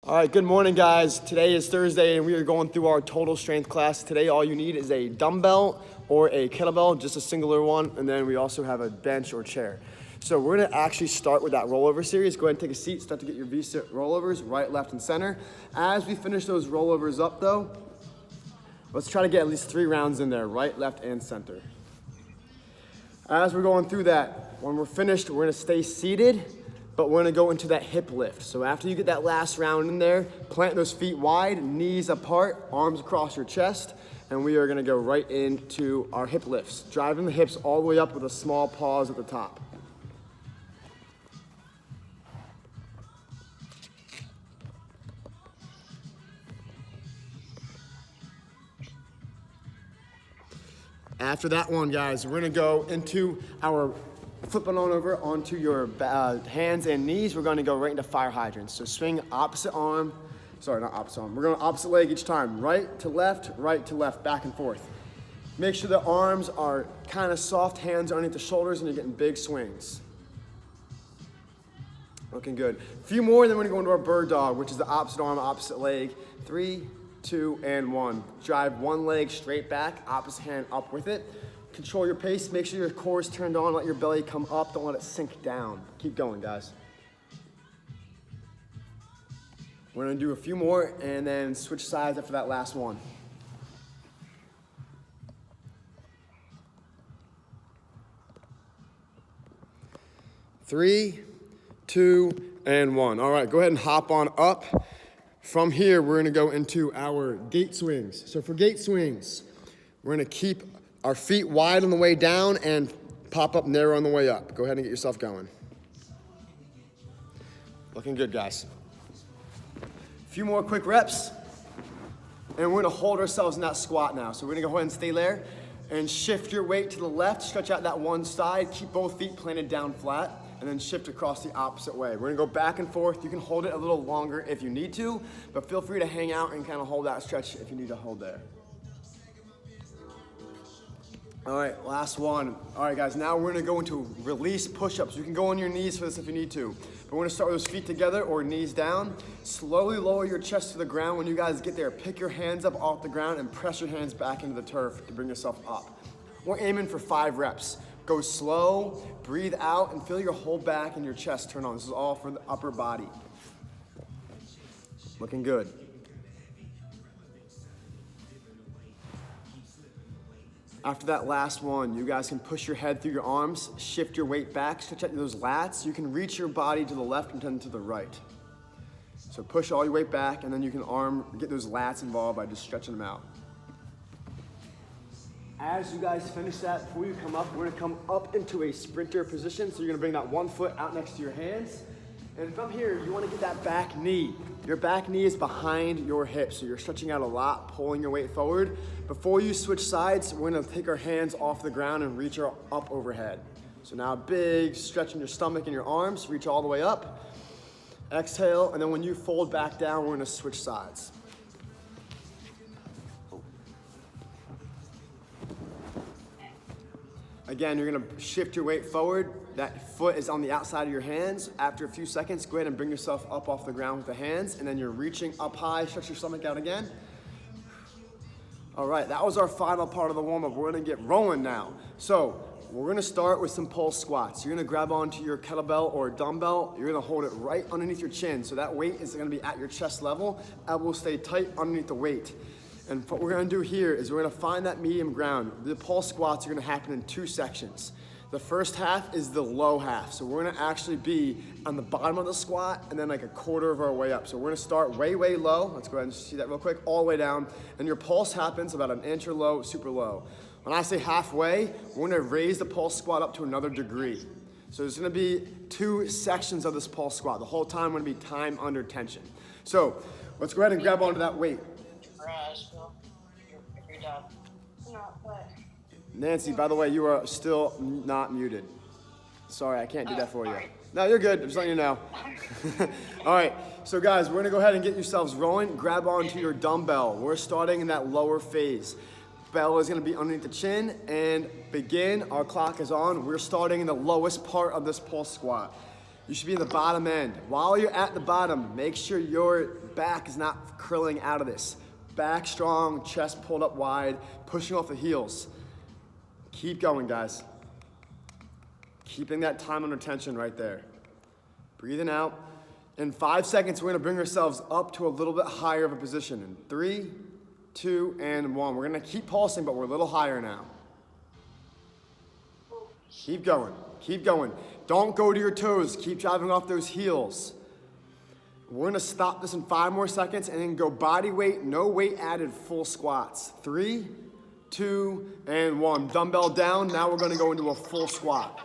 All right, good morning, guys. Today is Thursday, and we are going through our total strength class. Today, all you need is a dumbbell or a kettlebell, just a singular one, and then we also have a bench or chair. So we're gonna actually start with that rollover series. Go ahead and take a seat, start to get your V-sit rollovers, right, left, and center. As we finish those rollovers up, though, let's try to get at least 3 rounds in there, right, left, and center. As we're going through that, when we're finished, we're gonna stay seated, but we're gonna go into that hip lift. So after you get that last round in there, plant those feet wide, knees apart, arms across your chest, and we are gonna go right into our hip lifts, driving the hips all the way up with a small pause at the top. After that one, guys, we're gonna go into our flipping on over onto your hands and knees. We're gonna go right into fire hydrants. So swing opposite arm, sorry, not opposite arm. We're going opposite leg each time. Right to left, back and forth. Make sure the arms are kind of soft, hands underneath the shoulders, and you're getting big swings. Looking good. A few more, then we're gonna go into our bird dog, which is the opposite arm, opposite leg. 3, 2, and 1. Drive one leg straight back, opposite hand up with it. Control your pace, make sure your core is turned on, let your belly come up, don't let it sink down. Keep going, guys. We're gonna do a few more and then switch sides after that last one. 3, 2, and 1. All right, go ahead and hop on up. From here, we're gonna go into our gate swings. So for gate swings, we're gonna keep our feet wide on the way down and pop up narrow on the way up. Go ahead and get yourself going. Looking good, guys. A few more quick reps, and we're gonna hold ourselves in that squat now. So we're gonna go ahead and stay there and shift your weight to the left, stretch out that one side, keep both feet planted down flat, and then shift across the opposite way. We're gonna go back and forth. You can hold it a little longer if you need to, but feel free to hang out and kind of hold that stretch if you need to hold there. All right, last one. All right, guys, now we're gonna go into release push-ups. You can go on your knees for this if you need to, but we're gonna start with those feet together or knees down. Slowly lower your chest to the ground. When you guys get there, pick your hands up off the ground and press your hands back into the turf to bring yourself up. We're aiming for 5 reps. Go slow, breathe out, and feel your whole back and your chest turn on. This is all for the upper body. Looking good. After that last one, you guys can push your head through your arms, shift your weight back, stretch out those lats. You can reach your body to the left and then to the right. So push all your weight back, and then you can get those lats involved by just stretching them out. As you guys finish that, before you come up, we're gonna come up into a sprinter position. So you're gonna bring that one foot out next to your hands. And from here, you wanna get that back knee. Your back knee is behind your hip, so you're stretching out a lot, pulling your weight forward. Before you switch sides, we're gonna take our hands off the ground and reach up overhead. So now big stretch in your stomach and your arms, reach all the way up. Exhale, and then when you fold back down, we're gonna switch sides. Again, you're gonna shift your weight forward. That foot is on the outside of your hands. After a few seconds, go ahead and bring yourself up off the ground with the hands, and then you're reaching up high, stretch your stomach out again. All right, that was our final part of the warm-up. We're gonna get rolling now. So, we're gonna start with some pulse squats. You're gonna grab onto your kettlebell or dumbbell. You're gonna hold it right underneath your chin. So that weight is gonna be at your chest level. Elbows stay tight underneath the weight. And what we're gonna do here is we're gonna find that medium ground. The pulse squats are gonna happen in 2 sections. The first half is the low half. So we're gonna actually be on the bottom of the squat and then like a quarter of our way up. So we're gonna start way, way low. Let's go ahead and see that real quick, all the way down. And your pulse happens about 1 inch or low, super low. When I say halfway, we're gonna raise the pulse squat up to another degree. So there's gonna be 2 sections of this pulse squat. The whole time we're gonna be time under tension. So let's go ahead and grab onto that weight. Nancy, by the way, you are still not muted. Sorry, I can't do that for you. No, you're good. I'm just letting you know. All right, so guys, we're gonna go ahead and get yourselves rolling. Grab onto your dumbbell. We're starting in that lower phase. Bell is gonna be underneath the chin and begin. Our clock is on. We're starting in the lowest part of this pulse squat. You should be in the bottom end. While you're at the bottom, make sure your back is not curling out of this. Back strong, chest pulled up wide, pushing off the heels. Keep going, guys. Keeping that time under tension right there. Breathing out. In 5 seconds, we're gonna bring ourselves up to a little bit higher of a position. In 3, 2, and 1. We're gonna keep pulsing, but we're a little higher now. Keep going, keep going. Don't go to your toes, keep driving off those heels. We're gonna stop this in 5 more seconds and then go body weight, no weight added, full squats. 3, 2, and 1. Dumbbell down, now we're gonna go into a full squat.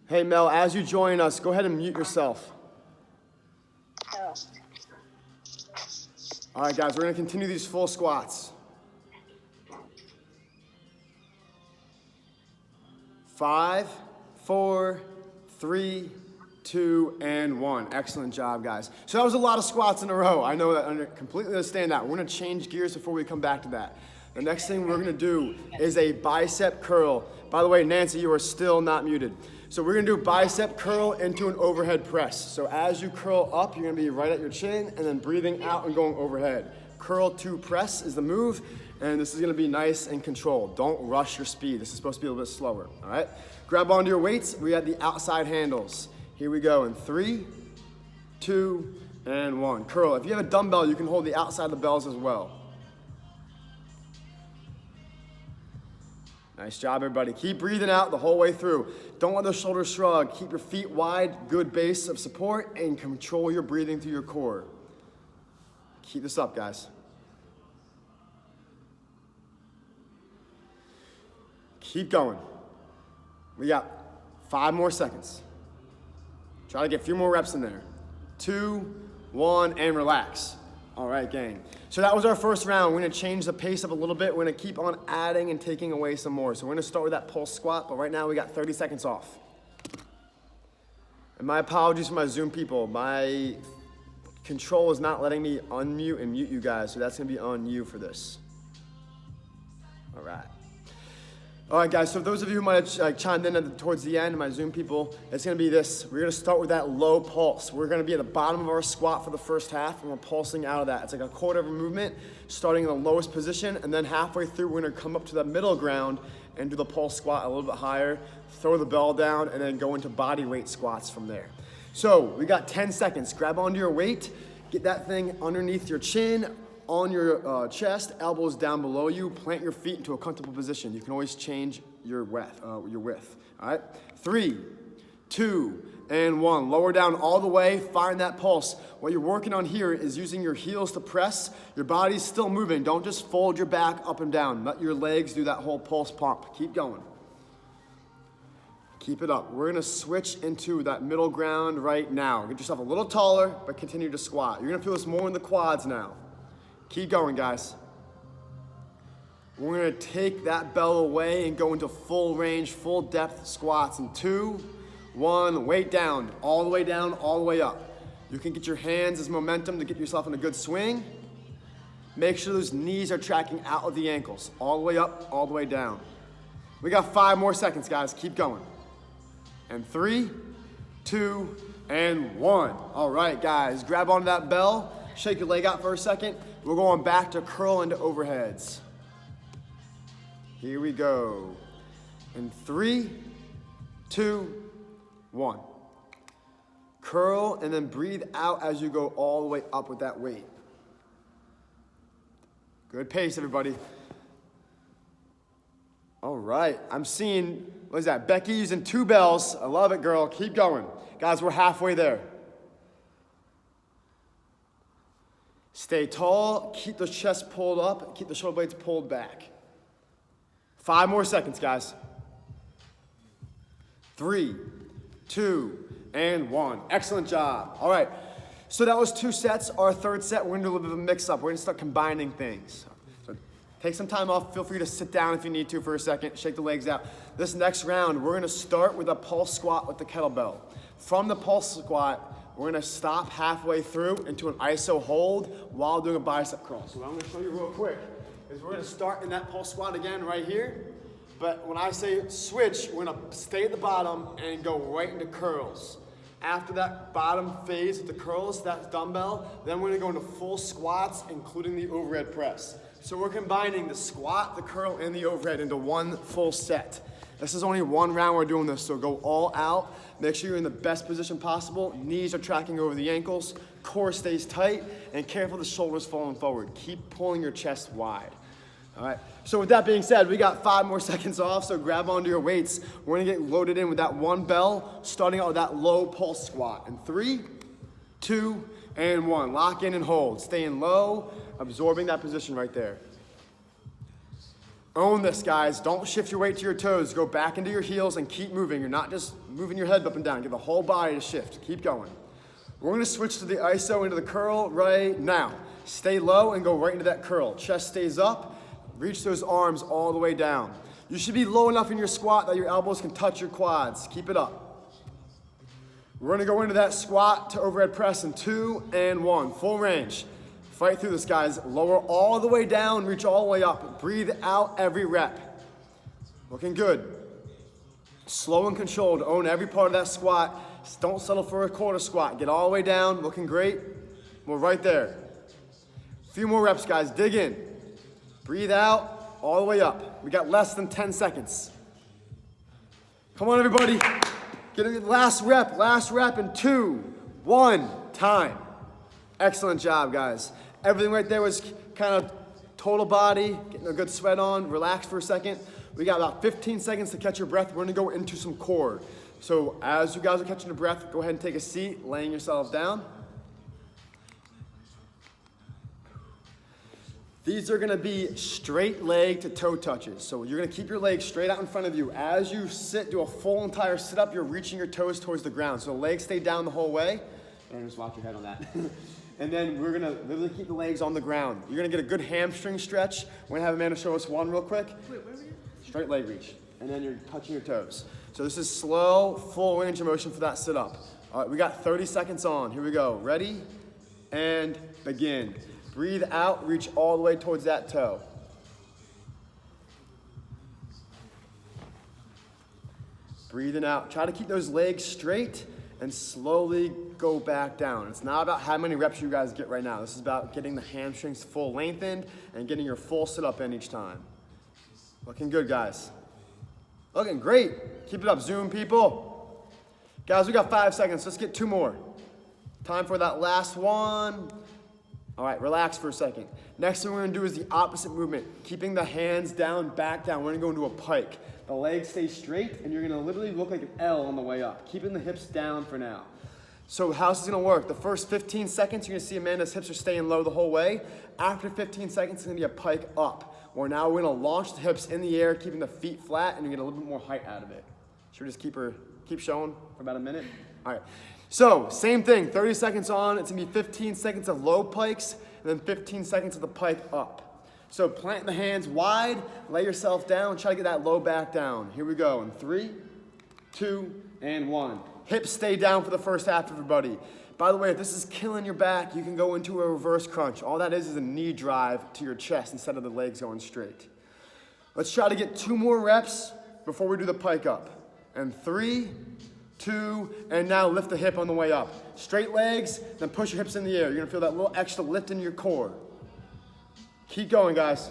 Hey Mel, as you join us, go ahead and mute yourself. Oh. All right guys, we're gonna continue these full squats. 5, 4, 3, 2, and 1. Excellent job, guys. So that was a lot of squats in a row. I know that, I completely understand that. We're gonna change gears before we come back to that. The next thing we're gonna do is a bicep curl. By the way, Nancy, you are still not muted. So we're gonna do bicep curl into an overhead press. So as you curl up, you're gonna be right at your chin and then breathing out and going overhead. Curl to press is the move, and this is gonna be nice and controlled. Don't rush your speed. This is supposed to be a little bit slower, all right? Grab onto your weights. We have the outside handles. Here we go in 3, 2, and 1. Curl. If you have a dumbbell, you can hold the outside of the bells as well. Nice job, everybody. Keep breathing out the whole way through. Don't let the shoulders shrug. Keep your feet wide, good base of support, and control your breathing through your core. Keep this up, guys. Keep going. We got 5 more seconds. Try to get a few more reps in there. 2, 1, and relax. All right, gang. So that was our first round. We're gonna change the pace up a little bit. We're gonna keep on adding and taking away some more. So we're gonna start with that pulse squat, but right now we got 30 seconds off. And my apologies for my Zoom people. My control is not letting me unmute and mute you guys, so that's gonna be on you for this. All right. All right, guys, so those of you who might have chimed in towards the end, my Zoom people, it's gonna be this. We're gonna start with that low pulse. We're gonna be at the bottom of our squat for the first half, and we're pulsing out of that. It's like a quarter of a movement, starting in the lowest position, and then halfway through, we're gonna come up to the middle ground and do the pulse squat a little bit higher, throw the bell down, and then go into body weight squats from there. So we got 10 seconds. Grab onto your weight, get that thing underneath your chin, on your chest, elbows down below you, plant your feet into a comfortable position. You can always change your width, all right? 3, 2, and 1. Lower down all the way, find that pulse. What you're working on here is using your heels to press. Your body's still moving. Don't just fold your back up and down. Let your legs do that whole pulse pump. Keep going. Keep it up. We're gonna switch into that middle ground right now. Get yourself a little taller, but continue to squat. You're gonna feel this more in the quads now. Keep going, guys. We're gonna take that bell away and go into full range, full depth squats in 2, 1, weight down, all the way down, all the way up. You can get your hands as momentum to get yourself in a good swing. Make sure those knees are tracking out of the ankles, all the way up, all the way down. We got 5 more seconds, guys, keep going. And 3, 2, and 1. All right, guys, grab onto that bell, shake your leg out for a second. We're going back to curl into overheads. Here we go. In 3, 2, 1. Curl and then breathe out as you go all the way up with that weight. Good pace, everybody. All right, I'm seeing, what is that? Becky using 2 bells. I love it, girl. Keep going. Guys, we're halfway there. Stay tall, keep the chest pulled up, keep the shoulder blades pulled back. 5 more seconds, guys. 3, 2, and 1. Excellent job. All right, so that was 2 sets. Our third set, we're gonna do a little bit of a mix-up. We're gonna start combining things. So take some time off. Feel free to sit down if you need to for a second. Shake the legs out. This next round, we're gonna start with a pulse squat with the kettlebell. From the pulse squat, we're gonna stop halfway through into an iso hold while doing a bicep curl. So what I'm gonna show you real quick is we're gonna start in that pulse squat again right here. But when I say switch, we're gonna stay at the bottom and go right into curls. After that bottom phase with the curls, that dumbbell, then we're gonna go into full squats, including the overhead press. So we're combining the squat, the curl, and the overhead into one full set. This is only one round we're doing this, so go all out. Make sure you're in the best position possible. Knees are tracking over the ankles, core stays tight, and careful the shoulders falling forward. Keep pulling your chest wide. All right, so with that being said, we got 5 more seconds off, so grab onto your weights. We're gonna get loaded in with that one bell, starting out with that low pulse squat. In 3, 2, and 1. Lock in and hold. Staying low, absorbing that position right there. Own this, guys. Don't shift your weight to your toes. Go back into your heels and keep moving. You're not just moving your head up and down. Get the whole body to shift. Keep going. We're gonna switch to the iso into the curl right now. Stay low and go right into that curl. Chest stays up. Reach those arms all the way down. You should be low enough in your squat that your elbows can touch your quads. Keep it up. We're gonna go into that squat to overhead press in 2 and 1. Full range. Fight through this, guys. Lower all the way down, reach all the way up. Breathe out every rep. Looking good. Slow and controlled. Own every part of that squat. Don't settle for a quarter squat. Get all the way down. Looking great. We're right there. A few more reps, guys. Dig in. Breathe out, all the way up. We got less than 10 seconds. Come on, everybody. Get a last rep in 2, 1, time. Excellent job, guys. Everything right there was kind of total body, getting a good sweat on. Relax for a second. We got about 15 seconds to catch your breath. We're gonna go into some core. So as you guys are catching your breath, go ahead and take a seat, laying yourselves down. These are gonna be straight leg to toe touches. So you're gonna keep your legs straight out in front of you. As you sit, do a full entire sit up, you're reaching your toes towards the ground. So legs stay down the whole way. And just watch your head on that. And then we're gonna literally keep the legs on the ground. You're gonna get a good hamstring stretch. We're gonna have Amanda show us one real quick. Wait, where are we? Straight leg reach. And then you're touching your toes. So this is slow, full range of motion for that sit up. All right, we got 30 seconds on. Here we go. Ready? And begin. Breathe out, reach all the way towards that toe. Breathing out. Try to keep those legs straight and slowly go back down. It's not about how many reps you guys get right now. This is about getting the hamstrings full lengthened and getting your full sit up in each time. Looking good, guys. Looking great. Keep it up, Zoom people. Guys, we got 5 seconds. Let's get 2 more. Time for that last one. All right, relax for a second. Next thing we're gonna do is the opposite movement. Keeping the hands down, back down. We're gonna go into a pike. The legs stay straight and you're gonna literally look like an L on the way up. Keeping the hips down for now. So how this is gonna work, the first 15 seconds, you're gonna see Amanda's hips are staying low the whole way. After 15 seconds, it's gonna be a pike up. Where now we're gonna launch the hips in the air, keeping the feet flat, and you get a little bit more height out of it. Should we just keep showing for about a minute? All right. So, same thing, 30 seconds on, it's gonna be 15 seconds of low pikes, and then 15 seconds of the pike up. So plant the hands wide, lay yourself down, try to get that low back down. Here we go, in 3, 2, and 1. Hips stay down for the first half, everybody. By the way, if this is killing your back, you can go into a reverse crunch. All that is a knee drive to your chest instead of the legs going straight. Let's try to get 2 more reps before we do the pike up. And 3, 2, and now lift the hip on the way up. Straight legs, then push your hips in the air. You're gonna feel that little extra lift in your core. Keep going, guys.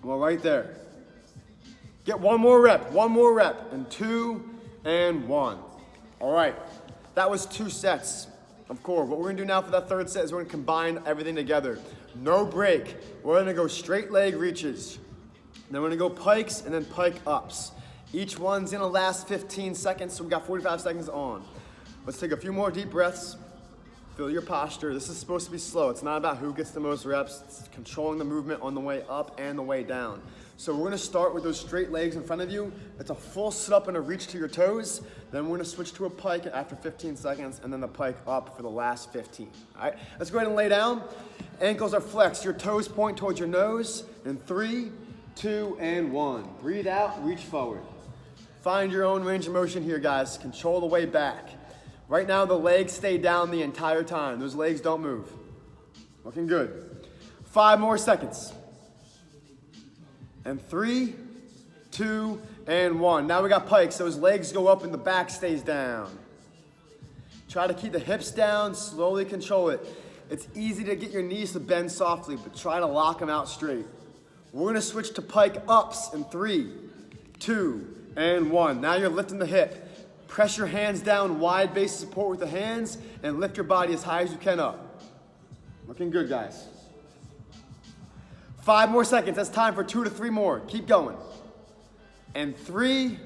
Well, right there. Get one more rep, and 2, and 1. All right, that was 2 sets of core. What we're gonna do now for that 3rd set is we're gonna combine everything together. No break. We're gonna go straight leg reaches. Then we're gonna go pikes and then pike ups. Each one's gonna last 15 seconds, so we got 45 seconds on. Let's take a few more deep breaths. Feel your posture. This is supposed to be slow. It's not about who gets the most reps. It's controlling the movement on the way up and the way down. So we're gonna start with those straight legs in front of you. It's a full sit up and a reach to your toes. Then we're gonna switch to a pike after 15 seconds and then the pike up for the last 15. All right, let's go ahead and lay down. Ankles are flexed. Your toes point towards your nose. In 3, 2, and 1. Breathe out, reach forward. Find your own range of motion here, guys. Control the way back. Right now, the legs stay down the entire time. Those legs don't move. Looking good. 5 more seconds. And 3, 2, and 1. Now we got pikes. Those legs go up and the back stays down. Try to keep the hips down, slowly control it. It's easy to get your knees to bend softly, but try to lock them out straight. We're gonna switch to pike ups in 3, 2, and 1. Now you're lifting the hip. Press your hands down, wide base of support with the hands, and lift your body as high as you can up. Looking good, guys. 5 more seconds. That's time for 2 to 3 more. Keep going. And 3,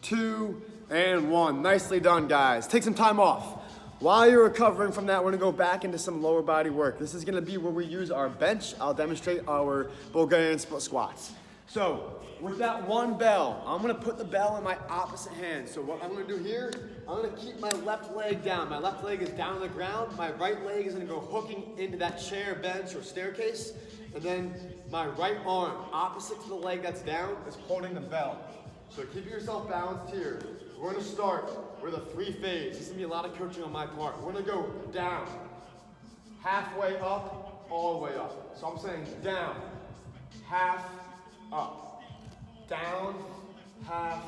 2, and 1. Nicely done, guys. Take some time off. While you're recovering from that, we're gonna go back into some lower body work. This is gonna be where we use our bench. I'll demonstrate our Bulgarian split squats. So, with that one bell, I'm gonna put the bell in my opposite hand. So what I'm gonna do here, I'm gonna keep my left leg down. My left leg is down on the ground. My right leg is gonna go hooking into that chair, bench, or staircase. And then my right arm, opposite to the leg that's down, is holding the bell. So keep yourself balanced here. We're gonna start with a 3 phase. This is gonna be a lot of coaching on my part. We're gonna go down, halfway up, all the way up. So I'm saying down, half, up, down, half,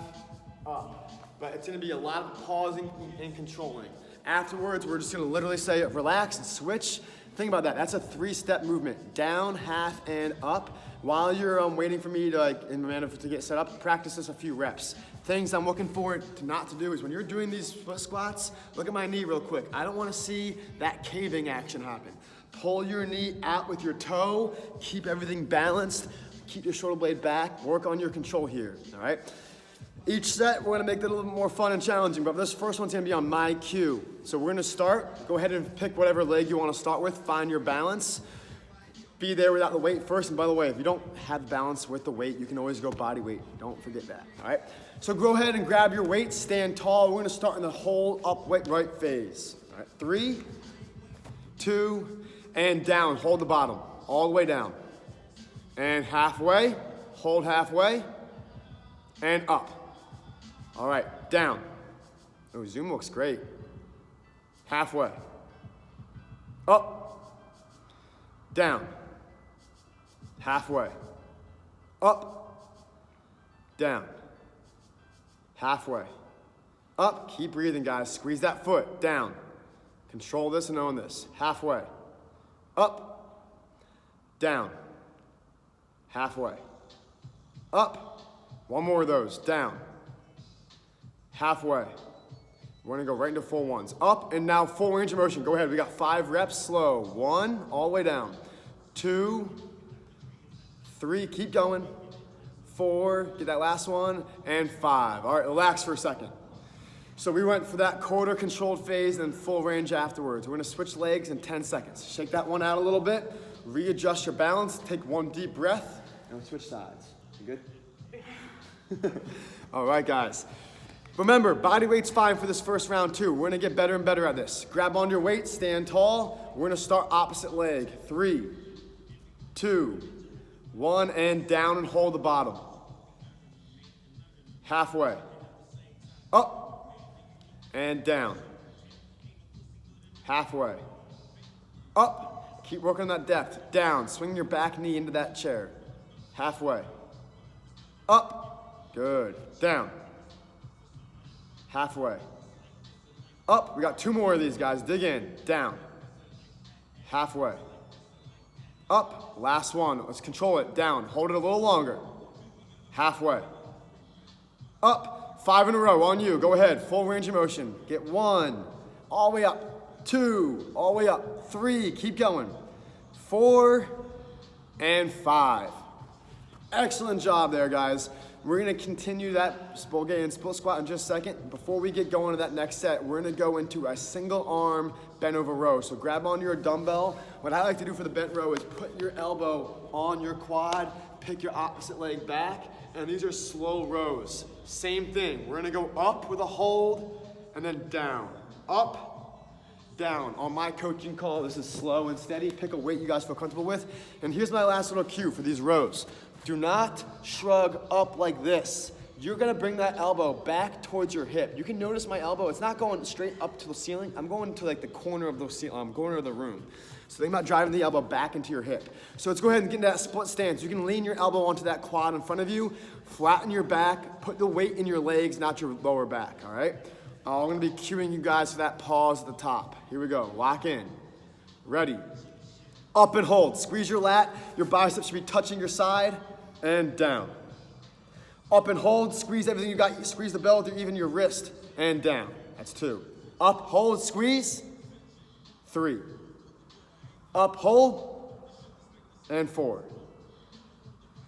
up. But it's gonna be a lot of pausing and controlling. Afterwards, we're just gonna literally say relax and switch. Think about that. That's a 3-step movement. Down, half, and up. While you're waiting for me to to get set up, practice this a few reps. Things I'm looking for not to do is when you're doing these split squats, look at my knee real quick. I don't want to see that caving action happen. Pull your knee out with your toe. Keep everything balanced. Keep your shoulder blade back. Work on your control here, all right? Each set, we're gonna make it a little bit more fun and challenging, but this first one's gonna be on my cue. So we're gonna start. Go ahead and pick whatever leg you wanna start with. Find your balance. Be there without the weight first. And by the way, if you don't have balance with the weight, you can always go body weight. Don't forget that, all right? So go ahead and grab your weight, stand tall. We're gonna start in the whole upright right phase. All right, 3, 2, and down. Hold the bottom, all the way down. And halfway, hold halfway, and up. All right, down. Oh, Zoom looks great. Halfway. Up. Down. Halfway. Up. Down. Halfway. Up. Keep breathing, guys. Squeeze that foot. Down. Control this and own this. Halfway. Up. Down. Halfway. Up. One more of those. Down. Halfway. We're gonna go right into full ones. Up and now full range of motion. Go ahead. We got 5 reps. Slow. 1, all the way down. 2, 3, keep going. 4, get that last one, and 5. All right, relax for a second. So we went for that quarter controlled phase and full range afterwards. We're gonna switch legs in 10 seconds. Shake that one out a little bit, readjust your balance, take one deep breath, and we switch sides. You good? All right, guys. Remember, body weight's fine for this first round too. We're gonna get better and better at this. Grab onto your weight, stand tall. We're gonna start opposite leg. 3, 2, 1, and down and hold the bottom. Halfway. Up and down. Halfway. Up. Keep working on that depth. Down. Swing your back knee into that chair. Halfway. Up. Good. Down. Halfway. Up. We got 2 more of these, guys. Dig in. Down. Halfway. Up. Last one. Let's control it. Down. Hold it a little longer. Halfway. Up. 5 in a row. On you. Go ahead. Full range of motion. Get 1. All the way up. 2. All the way up. 3. Keep going. 4. And 5. Excellent job there, guys. We're gonna continue that Bulgarian split squat in just a second. Before we get going to that next set, we're gonna go into a single arm bent over row. So grab onto your dumbbell. What I like to do for the bent row is put your elbow on your quad, pick your opposite leg back, and these are slow rows. Same thing, we're gonna go up with a hold, and then down. Up, down. On my coaching call, this is slow and steady. Pick a weight you guys feel comfortable with. And here's my last little cue for these rows. Do not shrug up like this. you're gonna bring that elbow back towards your hip. You can notice my elbow, it's not going straight up to the ceiling. I'm going to like the corner of the room. So think about driving the elbow back into your hip. So let's go ahead and get into that split stance. You can lean your elbow onto that quad in front of you, flatten your back, put the weight in your legs, not your lower back, all right? I'm gonna be cueing you guys for that pause at the top. Here we go, lock in. Ready. Up and hold, squeeze your lat. Your biceps should be touching your side, and down. Up and hold, squeeze everything you got, squeeze the bell through even your wrist, and down. That's 2. Up, hold, squeeze, 3. Up, hold, and 4.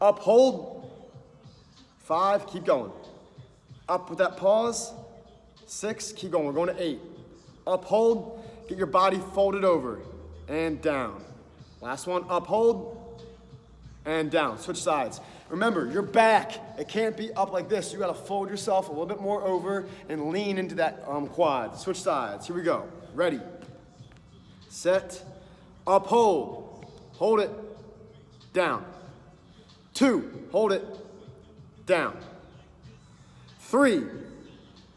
Up, hold, 5, keep going. Up with that pause, 6, keep going, we're going to 8. Up, hold, get your body folded over, and down. Last one, up, hold, and down. Switch sides. Remember, your back, it can't be up like this. You gotta fold yourself a little bit more over and lean into that quad. Switch sides, here we go. Ready, set, up, hold it, down. 2, hold it, down. 3,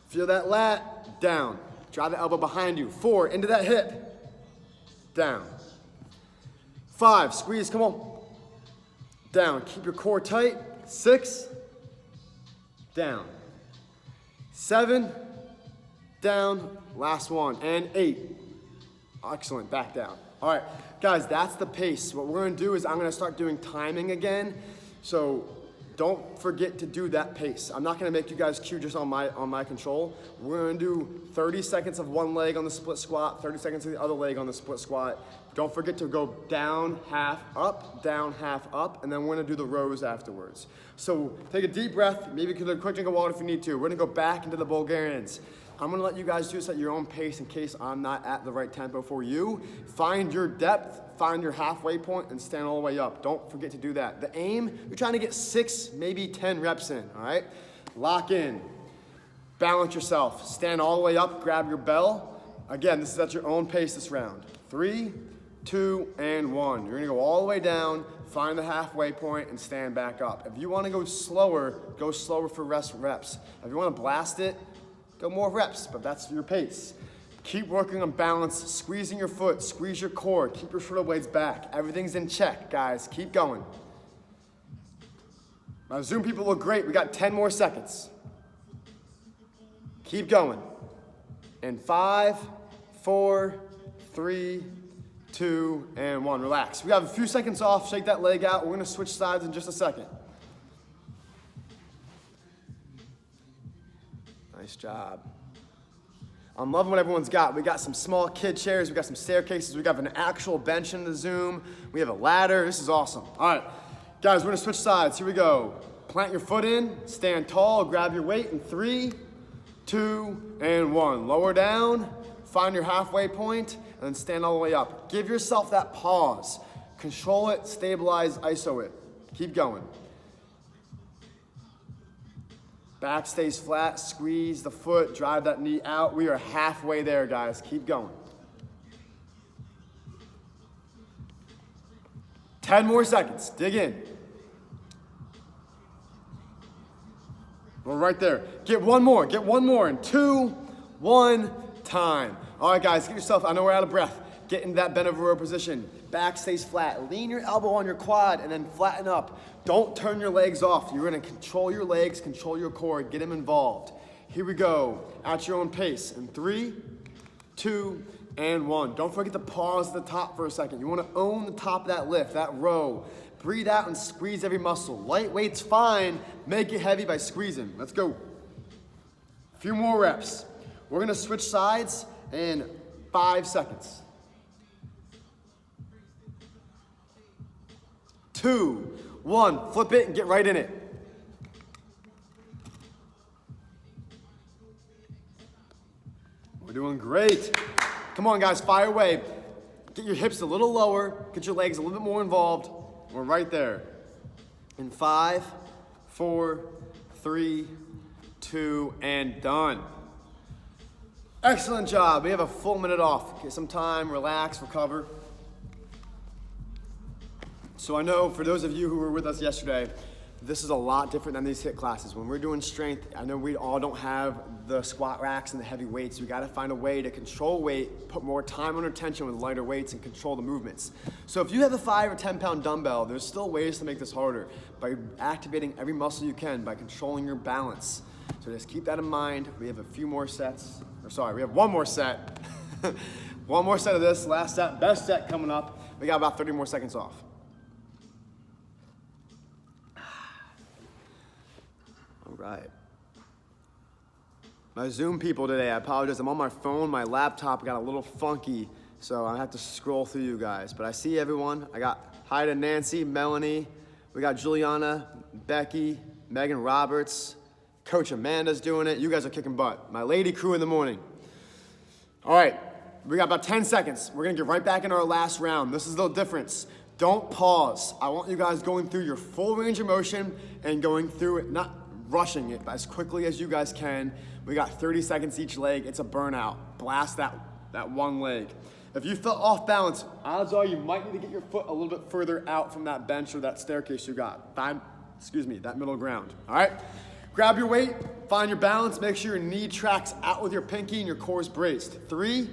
feel that lat, down. Drive the elbow behind you. 4, into that hip, down. 5, squeeze, come on. Down, keep your core tight. 6, down. 7, down, last one, and 8. Excellent, back down. All right, guys, that's the pace. What we're gonna do is I'm gonna start doing timing again. So don't forget to do that pace. I'm not gonna make you guys cue just on my control. We're gonna do 30 seconds of one leg on the split squat, 30 seconds of the other leg on the split squat. Don't forget to go down, half, up, and then we're gonna do the rows afterwards. So take a deep breath, maybe get a quick drink of water if you need to. We're gonna go back into the Bulgarians. I'm gonna let you guys do this at your own pace in case I'm not at the right tempo for you. Find your depth, find your halfway point, and stand all the way up. Don't forget to do that. The aim, you're trying to get 6, maybe 10 reps in, all right? Lock in, balance yourself. Stand all the way up, grab your bell. Again, this is at your own pace this round. 3, 2, and 1. You're gonna go all the way down, find the halfway point, and stand back up. If you wanna go slower for reps. If you wanna blast it, go more reps, but that's your pace. Keep working on balance, squeezing your foot, squeeze your core, keep your shoulder blades back. Everything's in check, guys. Keep going. My Zoom people look great. We got 10 more seconds. Keep going. In 5, 4, 3, 2, and 1. Relax. We have a few seconds off. Shake that leg out. We're gonna switch sides in just a second. Nice job. I'm loving what everyone's got. We got some small kid chairs. We got some staircases. We got an actual bench in the Zoom. We have a ladder. This is awesome. All right, guys, we're gonna switch sides. Here we go. Plant your foot in, stand tall, grab your weight in 3, 2, and 1. Lower down, find your halfway point, and then stand all the way up. Give yourself that pause. Control it, stabilize, ISO it. Keep going. Back stays flat, squeeze the foot, drive that knee out. We are halfway there, guys. Keep going. 10 more seconds, dig in. We're right there. Get one more in 2, 1, time. All right, guys, get yourself, I know we're out of breath. Get in that bent over row position. Back stays flat. Lean your elbow on your quad and then flatten up. Don't turn your legs off. You're gonna control your legs, control your core, get them involved. Here we go, at your own pace. In 3, 2, and 1. Don't forget to pause at the top for a second. You wanna own the top of that lift, that row. Breathe out and squeeze every muscle. Lightweight's fine, make it heavy by squeezing. Let's go. A few more reps. We're gonna switch sides in 5 seconds. 2, 1, flip it and get right in it. We're doing great. Come on, guys, fire away. Get your hips a little lower, get your legs a little bit more involved. We're right there. In 5, 4, 3, 2, and done. Excellent job. We have a full minute off. Get some time, relax, recover. So I know for those of you who were with us yesterday, this is a lot different than these HIIT classes. When we're doing strength, I know we all don't have the squat racks and the heavy weights. We gotta find a way to control weight, put more time under tension with lighter weights, and control the movements. So if you have a 5 or 10 pound dumbbell, there's still ways to make this harder by activating every muscle you can, by controlling your balance. So just keep that in mind. We have a few more sets, we have one more set. One more set of this, last set, best set coming up. We got about 30 more seconds off. All right. My Zoom people today, I apologize. I'm on my phone. My laptop got a little funky, so I have to scroll through you guys. But I see everyone. I got hi to Nancy, Melanie. We got Juliana, Becky, Megan Roberts. Coach Amanda's doing it. You guys are kicking butt. My lady crew in the morning. All right. We got about 10 seconds. We're gonna get right back into our last round. This is the difference. Don't pause. I want you guys going through your full range of motion and going through it, not rushing it, but as quickly as you guys can. We got 30 seconds each leg. It's a burnout. Blast that one leg. If you feel off balance, odds are you might need to get your foot a little bit further out from that bench or that staircase you got. That middle ground. All right? Grab your weight, find your balance, make sure your knee tracks out with your pinky and your core is braced. 3,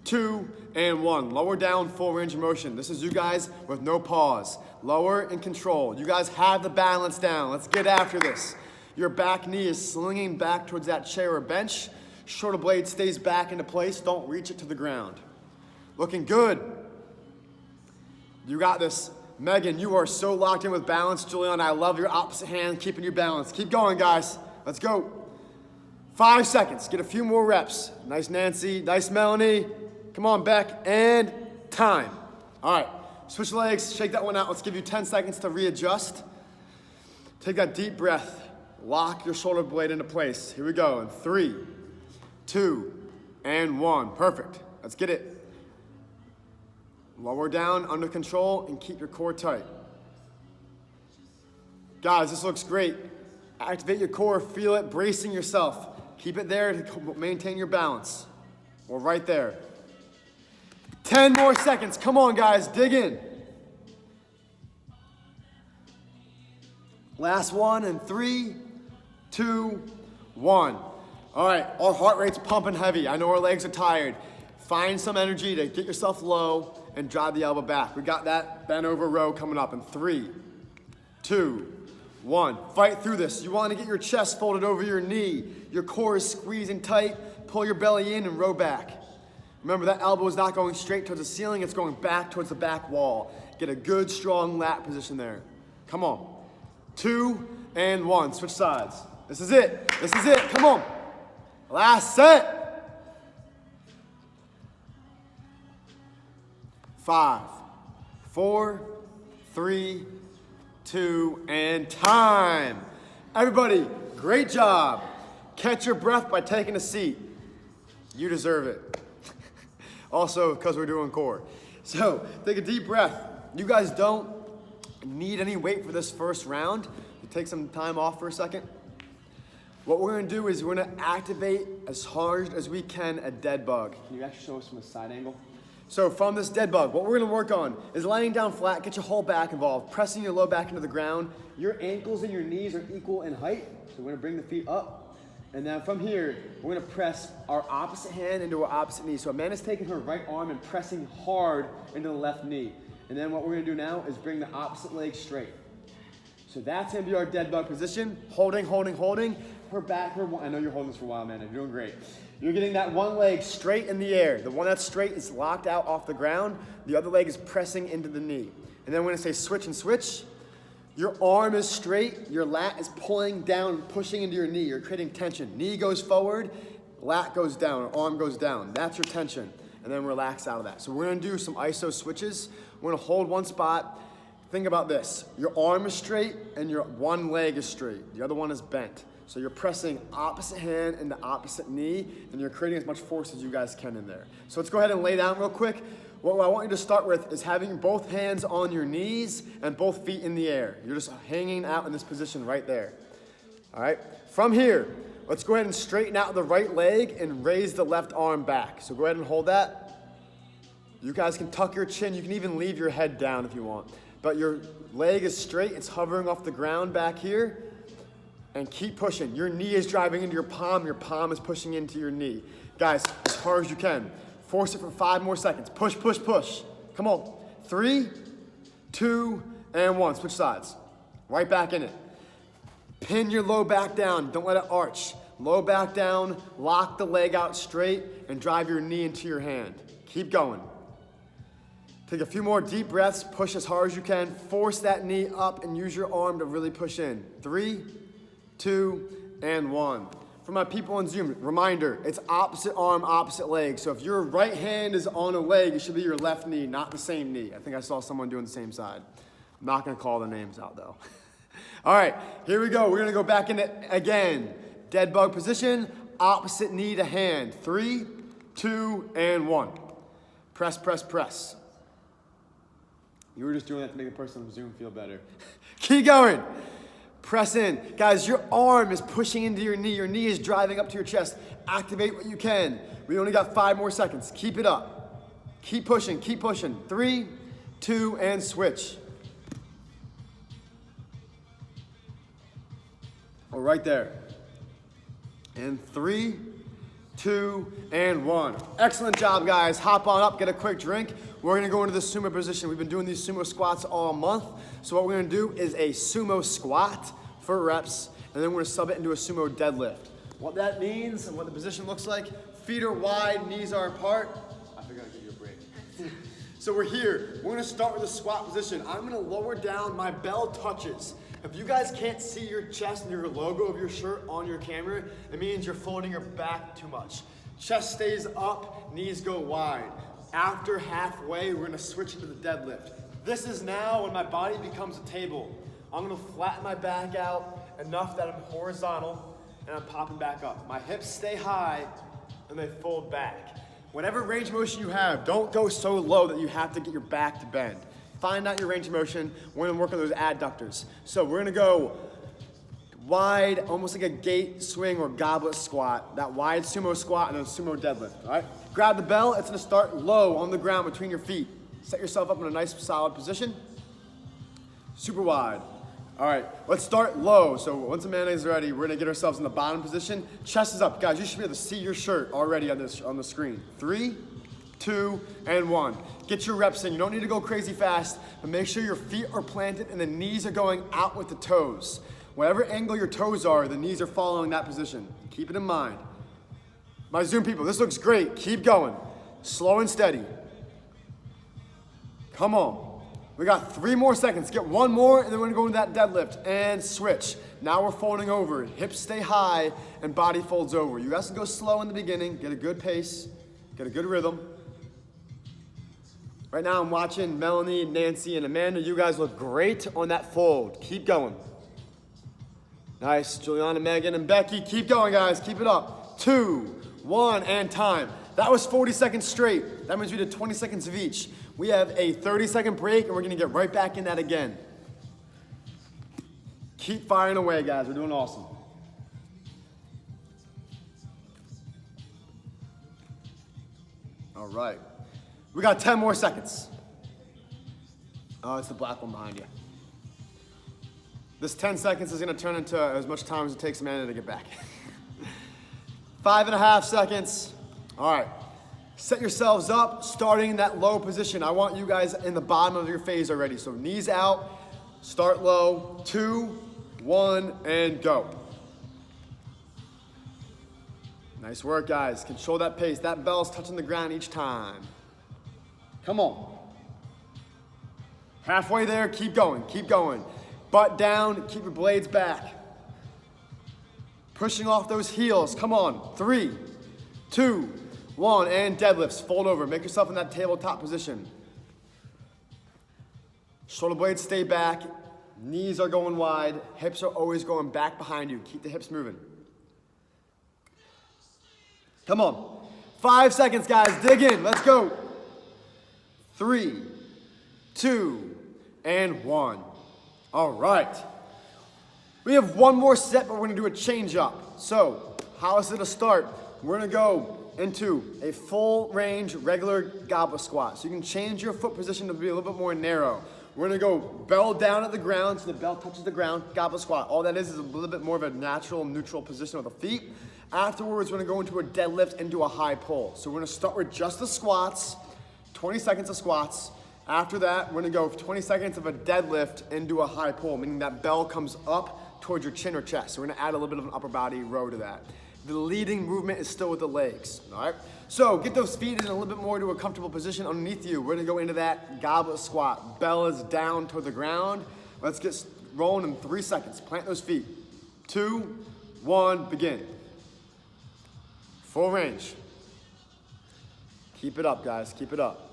2, and 1. Lower down, full range of motion. This is you guys with no pause. Lower and control. You guys have the balance down. Let's get after this. Your back knee is slinging back towards that chair or bench. Shoulder blade stays back into place. Don't reach it to the ground. Looking good. You got this. Megan, you are so locked in with balance. Juliana, I love your opposite hand, keeping you balanced. Keep going, guys. Let's go. 5 seconds. Get a few more reps. Nice, Nancy. Nice, Melanie. Come on, Beck. And time. All right. Switch legs. Shake that one out. Let's give you 10 seconds to readjust. Take that deep breath. Lock your shoulder blade into place. Here we go. In 3, 2, and 1. Perfect. Let's get it. Lower down, under control, and keep your core tight. Guys, this looks great. Activate your core, feel it, bracing yourself. Keep it there to maintain your balance. We're right there. 10 more seconds. Come on, guys, dig in. Last one in 3, 2, 1. All right, our heart rate's pumping heavy. I know our legs are tired. Find some energy to get yourself low and drive the elbow back. We got that bent over row coming up in 3, 2, 1. Fight through this. You want to get your chest folded over your knee. Your core is squeezing tight. Pull your belly in and row back. Remember, that elbow is not going straight towards the ceiling. It's going back towards the back wall. Get a good, strong lat position there. Come on. 2 and 1. Switch sides. This is it. This is it. Come on. Last set. 5, 4, 3, 2, and time. Everybody, great job. Catch your breath by taking a seat. You deserve it. Also, because we're doing core. So, take a deep breath. You guys don't need any weight for this first round. You take some time off for a second. What we're gonna do is we're gonna activate as hard as we can a dead bug. Can you actually show us from a side angle? So from this dead bug, what we're gonna work on is laying down flat, get your whole back involved, pressing your low back into the ground. Your ankles and your knees are equal in height. So we're gonna bring the feet up. And then from here, we're gonna press our opposite hand into our opposite knee. So Amanda's taking her right arm and pressing hard into the left knee. And then what we're gonna do now is bring the opposite leg straight. So that's gonna be our dead bug position. Holding, holding, holding. Her back, I know you're holding this for a while, Amanda. You're doing great. You're getting that one leg straight in the air. The one that's straight is locked out off the ground. The other leg is pressing into the knee. And then we're gonna say switch and switch. Your arm is straight. Your lat is pulling down, pushing into your knee. You're creating tension. Knee goes forward, lat goes down, arm goes down. That's your tension. And then relax out of that. So we're gonna do some iso switches. We're gonna hold one spot. Think about this. Your arm is straight and your one leg is straight. The other one is bent. So you're pressing opposite hand into opposite knee, and you're creating as much force as you guys can in there. So let's go ahead and lay down real quick. What I want you to start with is having both hands on your knees and both feet in the air. You're just hanging out in this position right there. All right? From here, let's go ahead and straighten out the right leg and raise the left arm back. So go ahead and hold that. You guys can tuck your chin. You can even leave your head down if you want. but your leg is straight, it's hovering off the ground back here, and keep pushing. Your knee is driving into your palm is pushing into your knee. Guys, as hard as you can. Force it for 5 more seconds. Push, push, push. Come on. 3, 2, and 1. Switch sides. Right back in it. Pin your low back down. Don't let it arch. Low back down, lock the leg out straight, and drive your knee into your hand. Keep going. Take a few more deep breaths. Push as hard as you can. Force that knee up and use your arm to really push in. 3, 2, and 1. For my people on Zoom, reminder, it's opposite arm, opposite leg. So if your right hand is on a leg, it should be your left knee, not the same knee. I think I saw someone doing the same side. I'm not gonna call the names out though. All right, here we go. We're gonna go back in it again. Dead bug position, opposite knee to hand. 3, 2, and 1. Press, press, press. You were just doing that to make the person on Zoom feel better. Keep going. Press in. Guys, your arm is pushing into your knee. Your knee is driving up to your chest. Activate what you can. We only got 5 more seconds. Keep it up. Keep pushing, keep pushing. 3, 2, and switch. Oh, right there. And 3, 2, and 1. Excellent job, guys. Hop on up, get a quick drink. We're gonna go into the sumo position. We've been doing these sumo squats all month. So what we're gonna do is a sumo squat for reps, and then we're gonna sub it into a sumo deadlift. What that means and what the position looks like, feet are wide, knees are apart. I forgot to give you a break. So we're here. We're gonna start with a squat position. I'm gonna lower down, my bell touches. If you guys can't see your chest and your logo of your shirt on your camera, it means you're folding your back too much. Chest stays up, knees go wide. After halfway, we're gonna switch into the deadlift. This is now when my body becomes a table. I'm gonna flatten my back out enough that I'm horizontal and I'm popping back up. My hips stay high and they fold back. Whatever range of motion you have, don't go so low that you have to get your back to bend. Find out your range of motion. We're gonna work on those adductors. So we're gonna go wide, almost like a gate swing or goblet squat. That wide sumo squat and then sumo deadlift, all right? Grab the bell, it's gonna start low on the ground between your feet. Set yourself up in a nice solid position. Super wide. All right, let's start low. So once Amanda is ready, we're gonna get ourselves in the bottom position. Chest is up. Guys, you should be able to see your shirt already on the screen. 3, 2, and 1. Get your reps in. You don't need to go crazy fast, but make sure your feet are planted and the knees are going out with the toes. Whatever angle your toes are, the knees are following that position. Keep it in mind. My Zoom people, this looks great. Keep going. Slow and steady. Come on. We got 3 more seconds. Get 1 more, and then we're gonna go into that deadlift and switch. Now we're folding over. Hips stay high, and body folds over. You guys can go slow in the beginning, get a good pace, get a good rhythm. Right now I'm watching Melanie, Nancy, and Amanda. You guys look great on that fold. Keep going. Nice, Juliana, Megan, and Becky. Keep going, guys, keep it up. 2, 1, and time. That was 40 seconds straight. That means we did 20 seconds of each. We have a 30-second break, and we're gonna get right back in that again. Keep firing away, guys. We're doing awesome. All right. We got 10 more seconds. Oh, it's the black one behind you. This 10 seconds is gonna turn into as much time as it takes Amanda to get back. 5.5 seconds. All right. Set yourselves up, starting in that low position. I want you guys in the bottom of your phase already. So knees out, start low, 2, 1, and go. Nice work, guys. Control that pace. That bell's touching the ground each time. Come on. Halfway there, keep going, keep going. Butt down, keep your blades back. Pushing off those heels, come on. 3, 2, 1, and deadlifts, fold over. Make yourself in that tabletop position. Shoulder blades stay back, knees are going wide, hips are always going back behind you. Keep the hips moving. Come on. 5 seconds, guys, dig in, let's go. 3, 2, and 1. All right. We have 1 more set, but we're gonna do a change up. So, how is it to start? We're gonna go into a full range regular goblet squat. So you can change your foot position to be a little bit more narrow. We're gonna go bell down at the ground so the bell touches the ground, goblet squat. All that is a little bit more of a natural, neutral position with the feet. Afterwards, we're gonna go into a deadlift into a high pull. So we're gonna start with just the squats, 20 seconds of squats. After that, we're gonna go 20 seconds of a deadlift into a high pull, meaning that bell comes up towards your chin or chest. So we're gonna add a little bit of an upper body row to that. The leading movement is still with the legs, all right? So get those feet in a little bit more to a comfortable position underneath you. We're gonna go into that goblet squat. Bell is down toward the ground. Let's get rolling in 3 seconds. Plant those feet. 2, 1, begin. Full range. Keep it up, guys, keep it up.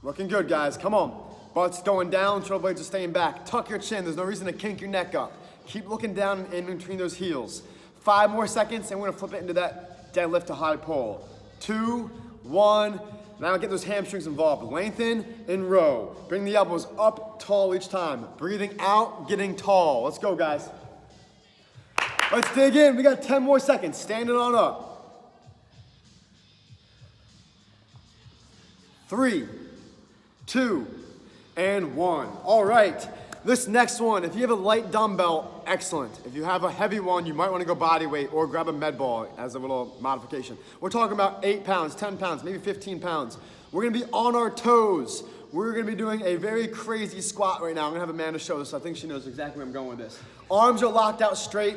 Looking good, guys, come on. Butt's going down, shoulder blades are staying back. Tuck your chin, there's no reason to kink your neck up. Keep looking down in between those heels. 5 more seconds, and we're gonna flip it into that deadlift to high pull. 2, 1, now get those hamstrings involved. Lengthen and row. Bring the elbows up tall each time. Breathing out, getting tall. Let's go, guys. Let's dig in, we got 10 more seconds. Standing on up. 3, 2, and 1. All right, this next one, if you have a light dumbbell, excellent. If you have a heavy one, you might want to go body weight or grab a med ball as a little modification. We're talking about 8 pounds, 10 pounds, maybe 15 pounds. We're gonna be on our toes. We're gonna be doing a very crazy squat right now. I'm gonna have Amanda show this. I think she knows exactly where I'm going with this. Arms are locked out straight,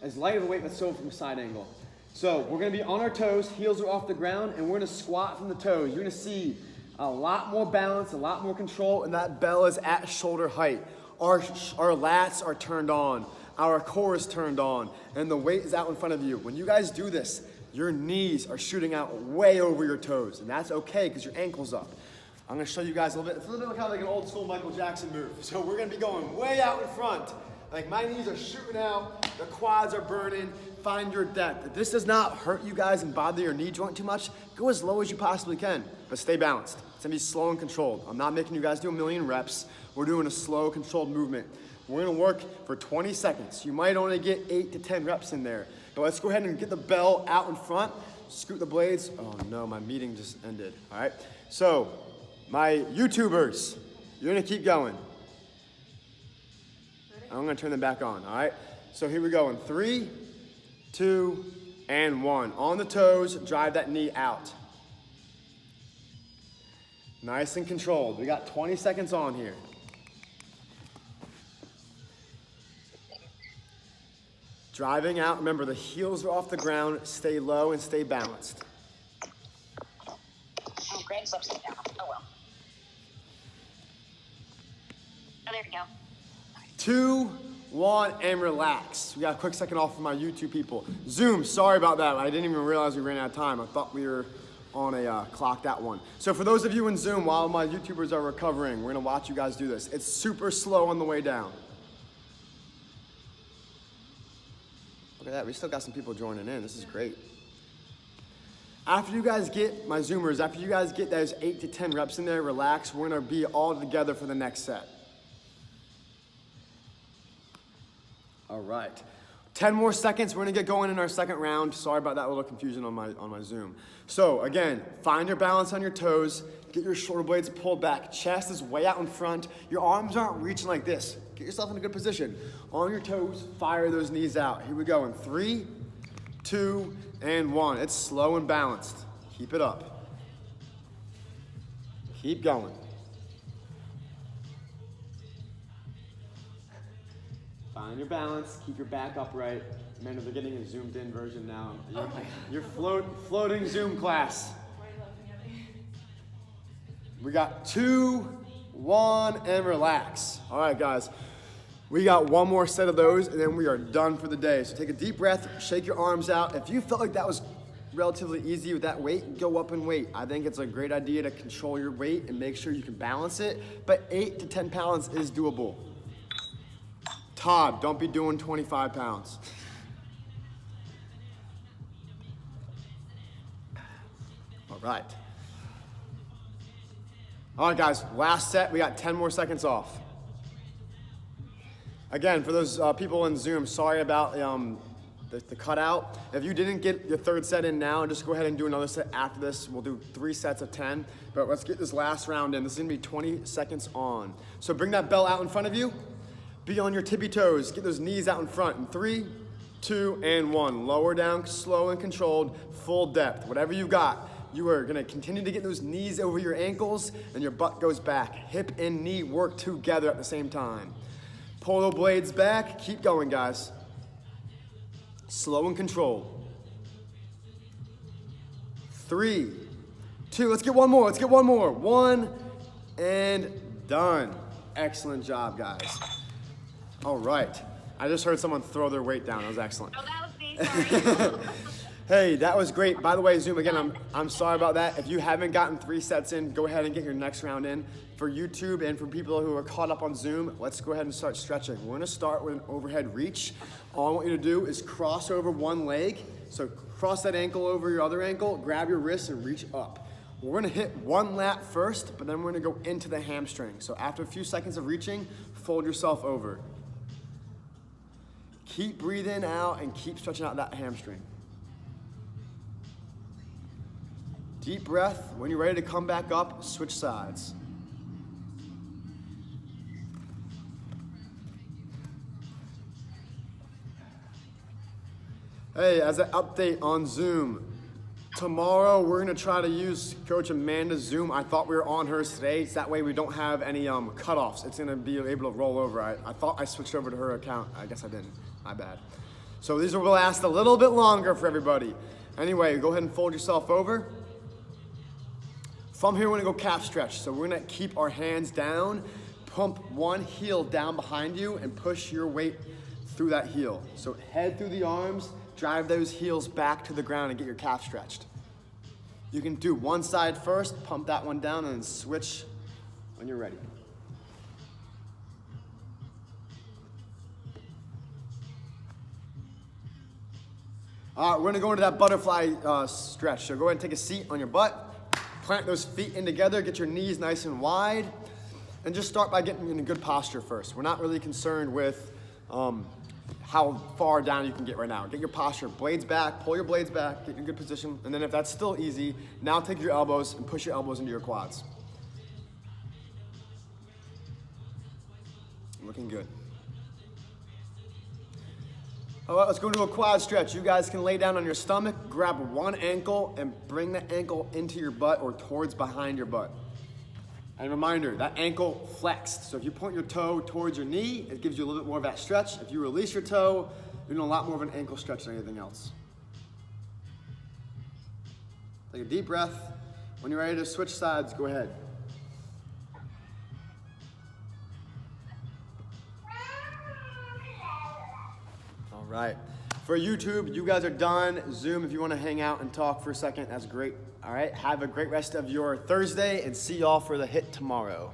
as light of a weight, but so from a side angle. So we're gonna be on our toes, heels are off the ground, and we're gonna squat from the toes. You're gonna see a lot more balance, a lot more control, and that bell is at shoulder height. Our lats are turned on, our core is turned on, and the weight is out in front of you. When you guys do this, your knees are shooting out way over your toes, and that's okay because your ankle's up. I'm gonna show you guys a little bit. It's a little bit kind of like an old school Michael Jackson move. So we're gonna be going way out in front. Like my knees are shooting out, the quads are burning. Find your depth. If this does not hurt you guys and bother your knee joint too much, go as low as you possibly can, but stay balanced. It's gonna be slow and controlled. I'm not making you guys do a million reps. We're doing a slow, controlled movement. We're gonna work for 20 seconds. You might only get 8 to 10 reps in there, but let's go ahead and get the bell out in front, scoot the blades. Oh no, my meeting just ended, all right? So, my YouTubers, you're gonna keep going. I'm gonna turn them back on, all right? So here we go in 3, 2, and 1. On the toes, drive that knee out. Nice and controlled. We got 20 seconds on here. Driving out, remember the heels are off the ground, stay low and stay balanced. Oh, Greg's upside down. Oh well. Oh, there we go. 2, 1, and relax. We got a quick second off for my YouTube people. Zoom, sorry about that. I didn't even realize we ran out of time. I thought we were on a clocked out one. So for those of you in Zoom, while my YouTubers are recovering, we're gonna watch you guys do this. It's super slow on the way down. Look at that, we still got some people joining in. This is great. After you guys get, my Zoomers, after you guys get those 8 to 10 reps in there, relax. We're gonna be all together for the next set. All right, 10 more seconds. We're gonna get going in our second round. Sorry about that little confusion on my Zoom. So again, find your balance on your toes, get your shoulder blades pulled back, chest is way out in front, your arms aren't reaching like this. Get yourself in a good position. On your toes, fire those knees out. Here we go in 3, 2, and 1. It's slow and balanced. Keep it up. Keep going. Find your balance, keep your back upright. Amanda, they're getting a zoomed in version now. You're floating Zoom class. Why are you laughing at me? We got 2, 1, and relax. All right, guys. We got one more set of those, and then we are done for the day. So take a deep breath, shake your arms out. If you felt like that was relatively easy with that weight, go up in weight. I think it's a great idea to control your weight and make sure you can balance it, but 8 to 10 pounds is doable. Todd, don't be doing 25 pounds. All right. All right, guys, last set. We got 10 more seconds off. Again, for those people in Zoom, sorry about the cutout. If you didn't get your third set in now, just go ahead and do another set after this. We'll do 3 sets of 10, but let's get this last round in. This is gonna be 20 seconds on. So bring that bell out in front of you. Be on your tippy toes. Get those knees out in front in 3, 2, and 1. Lower down, slow and controlled, full depth. Whatever you got, you are gonna continue to get those knees over your ankles and your butt goes back. Hip and knee work together at the same time. Pull the blades back, keep going, guys. Slow and controlled. 3, 2, let's get one more, 1, and done. Excellent job, guys. All right, I just heard someone throw their weight down, that was excellent. Oh, that was me, sorry. Hey, that was great. By the way, Zoom, again, I'm sorry about that. If you haven't gotten 3 sets in, go ahead and get your next round in. For YouTube and for people who are caught up on Zoom, let's go ahead and start stretching. We're gonna start with an overhead reach. All I want you to do is cross over one leg. So cross that ankle over your other ankle, grab your wrist and reach up. We're gonna hit one lat first, but then we're gonna go into the hamstring. So after a few seconds of reaching, fold yourself over. Keep breathing out and keep stretching out that hamstring. Deep breath. When you're ready to come back up, switch sides. Hey, as an update on Zoom, tomorrow we're gonna try to use Coach Amanda's Zoom. I thought we were on hers today, so that way we don't have any cutoffs. It's gonna be able to roll over. I thought I switched over to her account. I guess I didn't, my bad. So these will last a little bit longer for everybody. Anyway, go ahead and fold yourself over. From here, we're gonna go calf stretch. So we're gonna keep our hands down, pump one heel down behind you and push your weight through that heel. So head through the arms, drive those heels back to the ground and get your calf stretched. You can do one side first, pump that one down, and then switch when you're ready. All right, we're gonna go into that butterfly stretch. So go ahead and take a seat on your butt, plant those feet in together, get your knees nice and wide, and just start by getting in a good posture first. We're not really concerned with how far down you can get right now. Get your posture, blades back, pull your blades back, get in a good position, and then if that's still easy, now take your elbows and push your elbows into your quads. Looking good. All right, let's go into a quad stretch. You guys can lay down on your stomach, grab one ankle, and bring the ankle into your butt or towards behind your butt. And reminder, that ankle flexed. So if you point your toe towards your knee, it gives you a little bit more of that stretch. If you release your toe, you're doing a lot more of an ankle stretch than anything else. Take a deep breath. When you're ready to switch sides, go ahead. All right. For YouTube, you guys are done. Zoom, if you want to hang out and talk for a second, that's great. All right. Have a great rest of your Thursday and see y'all for the hit tomorrow.